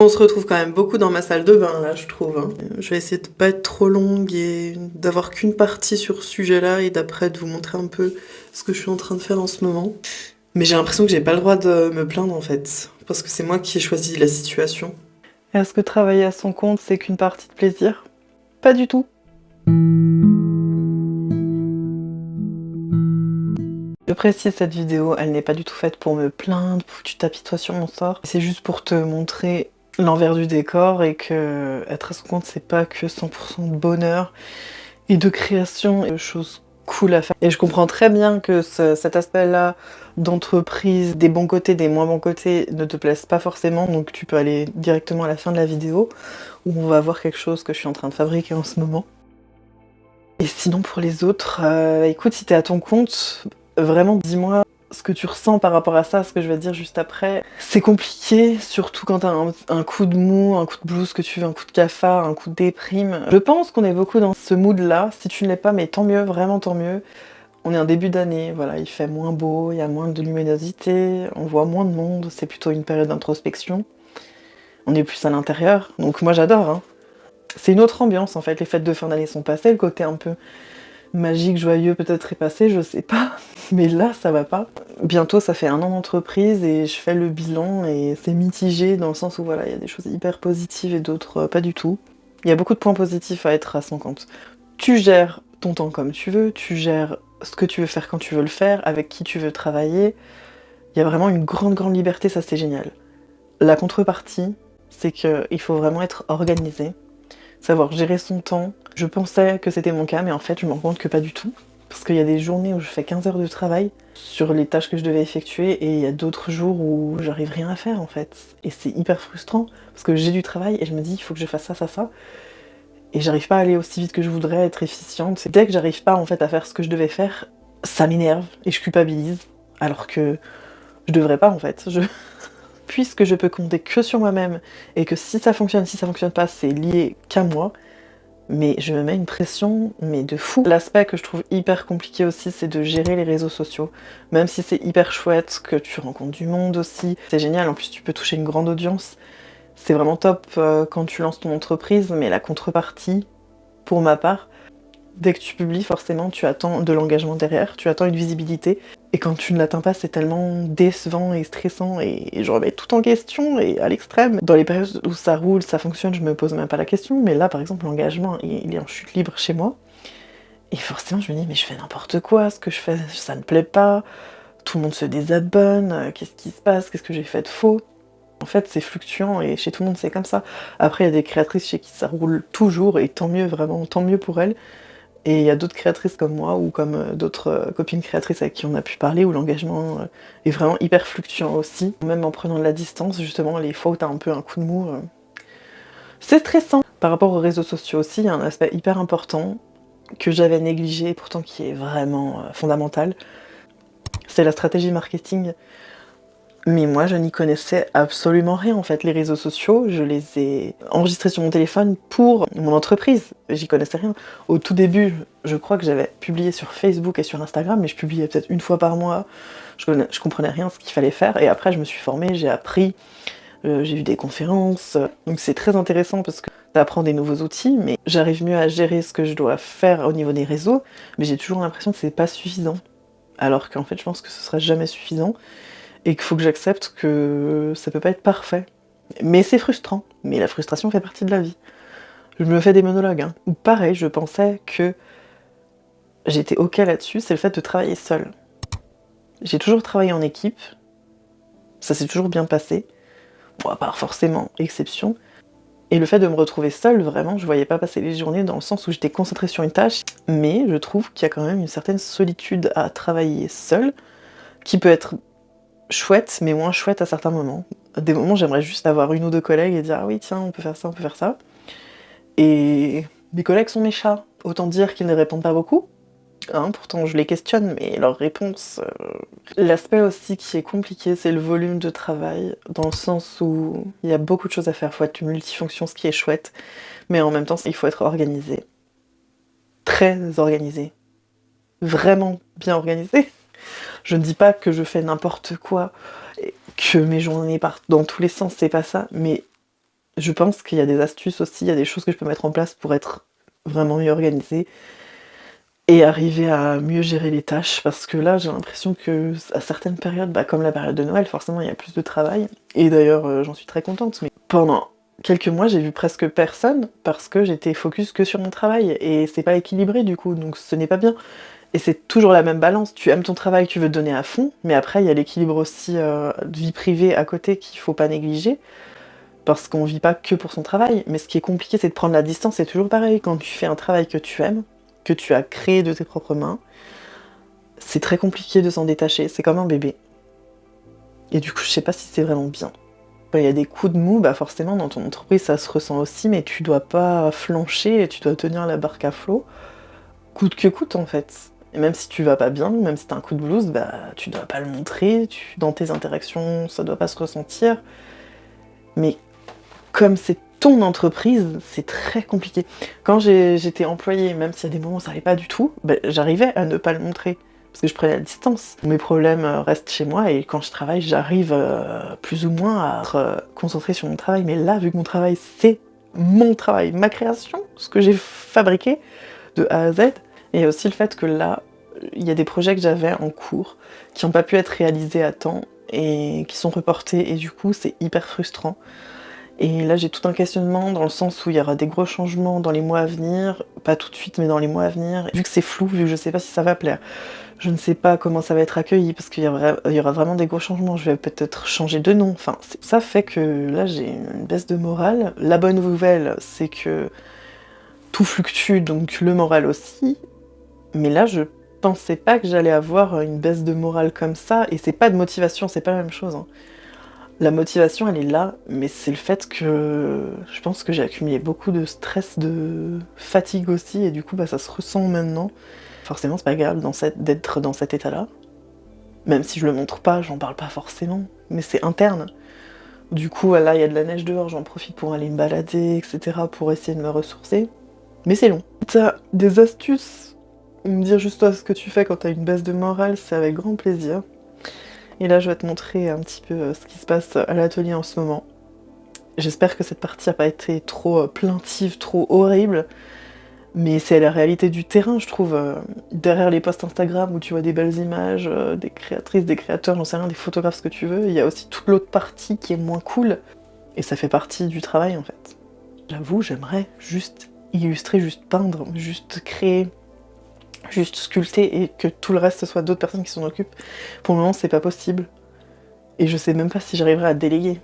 On se retrouve quand même beaucoup dans ma salle de bain là, je trouve, hein. Je vais essayer de pas être trop longue et d'avoir qu'une partie sur ce sujet-là et d'après de vous montrer un peu ce que je suis en train de faire en ce moment. Mais j'ai l'impression que j'ai pas le droit de me plaindre en fait, parce que c'est moi qui ai choisi la situation. Est-ce que travailler à son compte, c'est qu'une partie de plaisir? Pas du tout. Je précise, cette vidéo, elle n'est pas du tout faite pour me plaindre, pour que tu t'apitoies sur mon sort. C'est juste pour te montrer l'envers du décor et que être à son compte, c'est pas que 100% de bonheur et de création et de choses cool à faire. Et je comprends très bien que cet aspect-là d'entreprise, des bons côtés, des moins bons côtés, ne te plaise pas forcément, donc tu peux aller directement à la fin de la vidéo où on va voir quelque chose que je suis en train de fabriquer en ce moment. Et sinon pour les autres, écoute, si t'es à ton compte, vraiment dis-moi ce que tu ressens par rapport à ça, ce que je vais te dire juste après. C'est compliqué, surtout quand t'as un coup de mou, un coup de blues que tu veux, un coup de cafard, un coup de déprime. Je pense qu'on est beaucoup dans ce mood-là. Si tu ne l'es pas, mais tant mieux, vraiment tant mieux. On est en début d'année, voilà, il fait moins beau, il y a moins de luminosité, on voit moins de monde, c'est plutôt une période d'introspection. On est plus à l'intérieur, donc moi j'adore, hein. C'est une autre ambiance en fait, les fêtes de fin d'année sont passées, le côté un peu magique, joyeux peut-être est passé, je sais pas, mais là ça va pas. Bientôt ça fait 1 an d'entreprise et je fais le bilan et c'est mitigé dans le sens où voilà, il y a des choses hyper positives et d'autres pas du tout. Il y a beaucoup de points positifs à être à son compte. Tu gères ton temps comme tu veux, tu gères ce que tu veux faire quand tu veux le faire, avec qui tu veux travailler. Il y a vraiment une grande liberté, ça c'est génial. La contrepartie, c'est qu'il faut vraiment être organisé, savoir gérer son temps. Je pensais que c'était mon cas, mais en fait, je me rends compte que pas du tout. Parce qu'il y a des journées où je fais 15 heures de travail sur les tâches que je devais effectuer, et il y a d'autres jours où j'arrive rien à faire en fait. Et c'est hyper frustrant, parce que j'ai du travail et je me dis, il faut que je fasse ça. Et j'arrive pas à aller aussi vite que je voudrais, être efficiente. Dès que j'arrive pas en fait à faire ce que je devais faire, ça m'énerve et je culpabilise. Alors que je devrais pas en fait. Puisque je peux compter que sur moi-même et que si ça fonctionne pas, c'est lié qu'à moi, mais je me mets une pression, mais de fou. L'aspect que je trouve hyper compliqué aussi, c'est de gérer les réseaux sociaux. Même si c'est hyper chouette, que tu rencontres du monde aussi, c'est génial, en plus tu peux toucher une grande audience. C'est vraiment top quand tu lances ton entreprise, mais la contrepartie, pour ma part, dès que tu publies, forcément, tu attends de l'engagement derrière, tu attends une visibilité. Et quand tu ne l'atteins pas, c'est tellement décevant et stressant et je remets tout en question et à l'extrême. Dans les périodes où ça roule, ça fonctionne, je me pose même pas la question. Mais là, par exemple, l'engagement, il est en chute libre chez moi. Et forcément, je me dis, mais je fais n'importe quoi, ce que je fais, ça ne plaît pas. Tout le monde se désabonne, qu'est-ce qui se passe, qu'est-ce que j'ai fait de faux? En fait, c'est fluctuant et chez tout le monde, c'est comme ça. Après, il y a des créatrices chez qui ça roule toujours et tant mieux, vraiment, tant mieux pour elles. Et il y a d'autres créatrices comme moi ou comme d'autres copines créatrices avec qui on a pu parler où l'engagement est vraiment hyper fluctuant aussi. Même en prenant de la distance, justement, les fois où t'as un peu un coup de mou, c'est stressant. Par rapport aux réseaux sociaux aussi, il y a un aspect hyper important que j'avais négligé et pourtant qui est vraiment fondamental. C'est la stratégie marketing. Mais moi, je n'y connaissais absolument rien en fait. Les réseaux sociaux, je les ai enregistrés sur mon téléphone pour mon entreprise. J'y connaissais rien. Au tout début, je crois que j'avais publié sur Facebook et sur Instagram, mais je publiais peut-être une fois par mois. Je comprenais rien ce qu'il fallait faire. Et après, je me suis formée, j'ai appris, j'ai eu des conférences. Donc c'est très intéressant parce que t'apprends des nouveaux outils, mais j'arrive mieux à gérer ce que je dois faire au niveau des réseaux. Mais j'ai toujours l'impression que c'est pas suffisant. Alors qu'en fait, je pense que ce sera jamais suffisant. Et qu'il faut que j'accepte que ça peut pas être parfait. Mais c'est frustrant, mais la frustration fait partie de la vie. Je me fais des monologues, hein. Ou pareil, je pensais que j'étais ok là-dessus, c'est le fait de travailler seule. J'ai toujours travaillé en équipe, ça s'est toujours bien passé, bon à part forcément exception. Et le fait de me retrouver seule, vraiment, je voyais pas passer les journées dans le sens où j'étais concentrée sur une tâche, mais je trouve qu'il y a quand même une certaine solitude à travailler seule, qui peut être chouette, mais moins chouette à certains moments. À des moments, j'aimerais juste avoir une ou deux collègues et dire ah oui, tiens, on peut faire ça, on peut faire ça. Et mes collègues sont mes chats. Autant dire qu'ils ne répondent pas beaucoup. Hein, pourtant, je les questionne, mais leurs réponses. L'aspect aussi qui est compliqué, c'est le volume de travail, dans le sens où il y a beaucoup de choses à faire. Il faut être multifonction, ce qui est chouette, mais en même temps, il faut être organisé. Très organisé. Vraiment bien organisé. Je ne dis pas que je fais n'importe quoi, que mes journées partent dans tous les sens, c'est pas ça, mais Je pense qu'il y a des astuces aussi, il y a des choses que je peux mettre en place pour être vraiment mieux organisée et arriver à mieux gérer les tâches parce que là, j'ai l'impression qu'à certaines périodes, comme la période de Noël, forcément, il y a plus de travail et d'ailleurs, j'en suis très contente, mais pendant quelques mois, j'ai vu presque personne parce que j'étais focus que sur mon travail et c'est pas équilibré du coup, donc ce n'est pas bien et c'est toujours la même balance. Tu aimes ton travail, tu veux te donner à fond, mais après il y a l'équilibre aussi, de vie privée à côté qu'il faut pas négliger parce qu'on vit pas que pour son travail. Mais ce qui est compliqué, c'est de prendre la distance, c'est toujours pareil. Quand tu fais un travail que tu aimes, que tu as créé de tes propres mains, c'est très compliqué de s'en détacher, c'est comme un bébé. Et du coup, je sais pas si c'est vraiment bien. Quand il y a des coups de mou, forcément dans ton entreprise ça se ressent aussi, mais tu dois pas flancher et tu dois tenir la barque à flot, coûte que coûte en fait. Et même si tu vas pas bien, même si t'as un coup de blues, tu dois pas le montrer, dans tes interactions ça doit pas se ressentir. Mais comme c'est ton entreprise, c'est très compliqué. Quand j'étais employée, même s'il y a des moments où ça allait pas du tout, j'arrivais à ne pas le montrer. Parce que je prenais la distance. Mes problèmes restent chez moi et quand je travaille, j'arrive plus ou moins à être concentrée sur mon travail. Mais là, vu que mon travail, c'est mon travail, ma création, ce que j'ai fabriqué de A à Z, et aussi le fait que là, il y a des projets que j'avais en cours qui n'ont pas pu être réalisés à temps et qui sont reportés et du coup, c'est hyper frustrant. Et là, j'ai tout un questionnement dans le sens où il y aura des gros changements dans les mois à venir, pas tout de suite, mais dans les mois à venir. Vu que c'est flou, vu que je sais pas si ça va plaire, je ne sais pas comment ça va être accueilli, parce qu'il y aura vraiment des gros changements. Je vais peut-être changer de nom. Enfin, ça fait que là, j'ai une baisse de morale. La bonne nouvelle, c'est que tout fluctue, donc le moral aussi. Mais là, je pensais pas que j'allais avoir une baisse de morale comme ça, et c'est pas de motivation, c'est pas la même chose, hein. La motivation, elle est là, mais c'est le fait que je pense que j'ai accumulé beaucoup de stress, de fatigue aussi, et du coup, ça se ressent maintenant. Forcément, c'est pas agréable d'être dans cet état-là. Même si je le montre pas, j'en parle pas forcément, mais c'est interne. Du coup, là, il y a de la neige dehors, j'en profite pour aller me balader, etc., pour essayer de me ressourcer. Mais c'est long. T'as des astuces? Me dire juste toi ce que tu fais quand t'as une baisse de morale, c'est avec grand plaisir. Et là, je vais te montrer un petit peu ce qui se passe à l'atelier en ce moment. J'espère que cette partie n'a pas été trop plaintive, trop horrible, mais c'est la réalité du terrain, je trouve. Derrière les posts Instagram où tu vois des belles images, des créatrices, des créateurs, j'en sais rien, des photographes, ce que tu veux, il y a aussi toute l'autre partie qui est moins cool, et ça fait partie du travail en fait. J'avoue, j'aimerais juste illustrer, juste peindre, juste créer, juste sculpter et que tout le reste ce soit d'autres personnes qui s'en occupent. Pour le moment, c'est pas possible. Et je sais même pas si j'arriverai à déléguer.